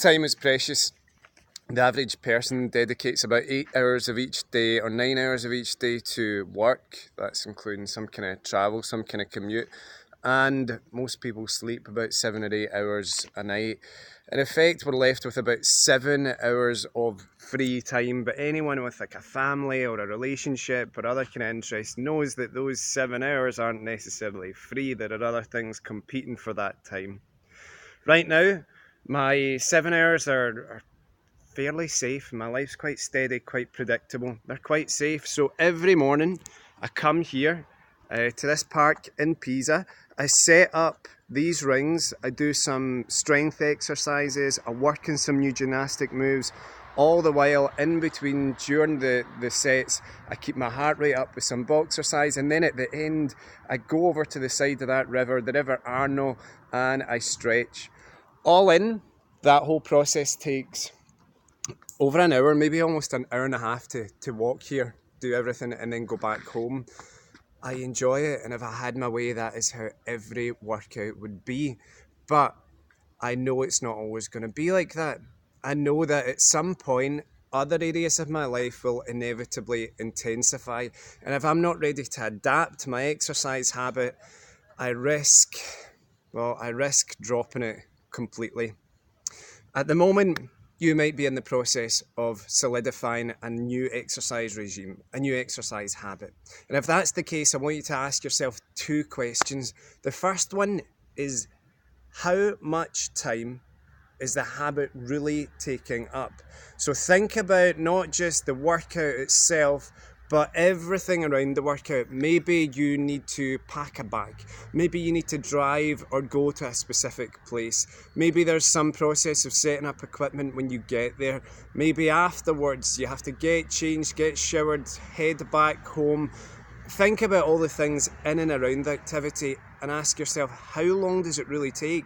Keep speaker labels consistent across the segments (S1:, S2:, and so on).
S1: Time is precious. The average person dedicates about 8 hours of each day or 9 hours of each day to work. That's including some kind of travel, some kind of commute. And most people sleep about 7 or 8 hours a night. In effect, we're left with about 7 hours of free time. But anyone with like a family or a relationship or other kind of interest knows that those 7 hours aren't necessarily free. There are other things competing for that time. Right now, my 7 hours are fairly safe. My life's quite steady, quite predictable. They're quite safe. So every morning I come here to this park in Pisa. I set up these rings. I do some strength exercises. I work in some new gymnastic moves. All the while in between during the sets, I keep my heart rate up with some boxercise, and then at the end I go over to the side of that river, the River Arno, and I stretch. All in, that whole process takes over an hour, maybe almost an hour and a half to walk here, do everything, and then go back home. I enjoy it, and if I had my way, that is how every workout would be. But I know it's not always going to be like that. I know that at some point, other areas of my life will inevitably intensify. And if I'm not ready to adapt my exercise habit, I risk dropping it completely. At the moment, you might be in the process of solidifying a new exercise regime, a new exercise habit. And if that's the case, I want you to ask yourself 2 questions. The first one is, how much time is the habit really taking up? So think about not just the workout itself, but everything around the workout. Maybe you need to pack a bag. Maybe you need to drive or go to a specific place. Maybe there's some process of setting up equipment when you get there. Maybe afterwards you have to get changed, get showered, head back home. Think about all the things in and around the activity and ask yourself, how long does it really take?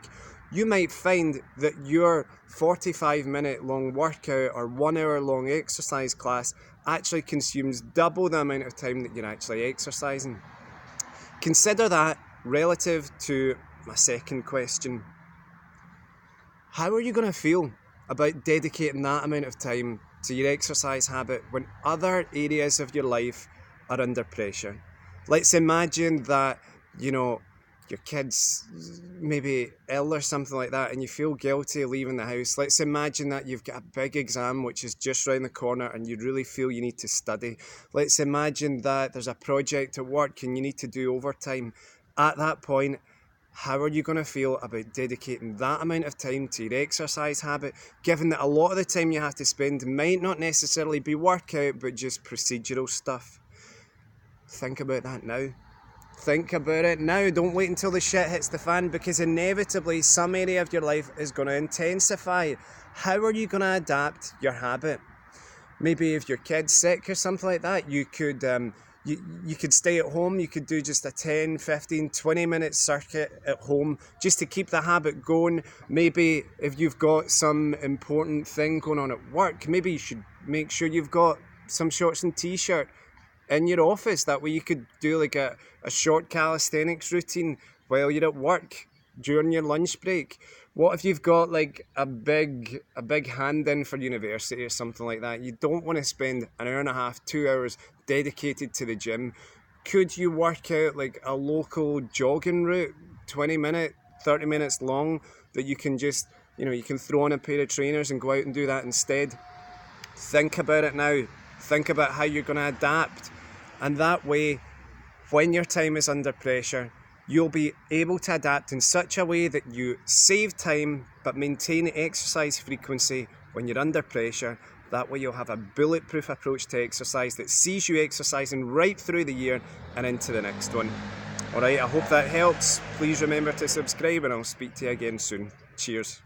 S1: You might find that your 45-minute long workout or 1 hour long exercise class actually consumes double the amount of time that you're actually exercising. Consider that relative to my second question. How are you going to feel about dedicating that amount of time to your exercise habit when other areas of your life are under pressure? Let's imagine that, your kid's maybe ill or something like that and you feel guilty leaving the house. Let's imagine that you've got a big exam which is just round the corner and you really feel you need to study. Let's imagine that there's a project at work and you need to do overtime. At that point, how are you going to feel about dedicating that amount of time to your exercise habit, given that a lot of the time you have to spend might not necessarily be workout, but just procedural stuff? Think about that now. Think about it now. Don't wait until the shit hits the fan, because inevitably some area of your life is going to intensify. How are you going to adapt your habit? Maybe if your kid's sick or something like that, you could you could stay at home. You could do just a 10, 15, 20 minute circuit at home just to keep the habit going. Maybe if you've got some important thing going on at work, maybe you should make sure you've got some shorts and t-shirt in your office. That way you could do like a short calisthenics routine while you're at work during your lunch break. What if you've got like a big hand in for university or something like that? You don't want to spend an hour and a half, 2 hours dedicated to the gym. Could you work out like a local jogging route, 20 minutes, 30 minutes long, that you can just, you can throw on a pair of trainers and go out and do that instead? Think about it now. Think about how you're going to adapt. And that way, when your time is under pressure, you'll be able to adapt in such a way that you save time but maintain exercise frequency when you're under pressure. That way you'll have a bulletproof approach to exercise that sees you exercising right through the year and into the next one. Alright, I hope that helps. Please remember to subscribe and I'll speak to you again soon. Cheers.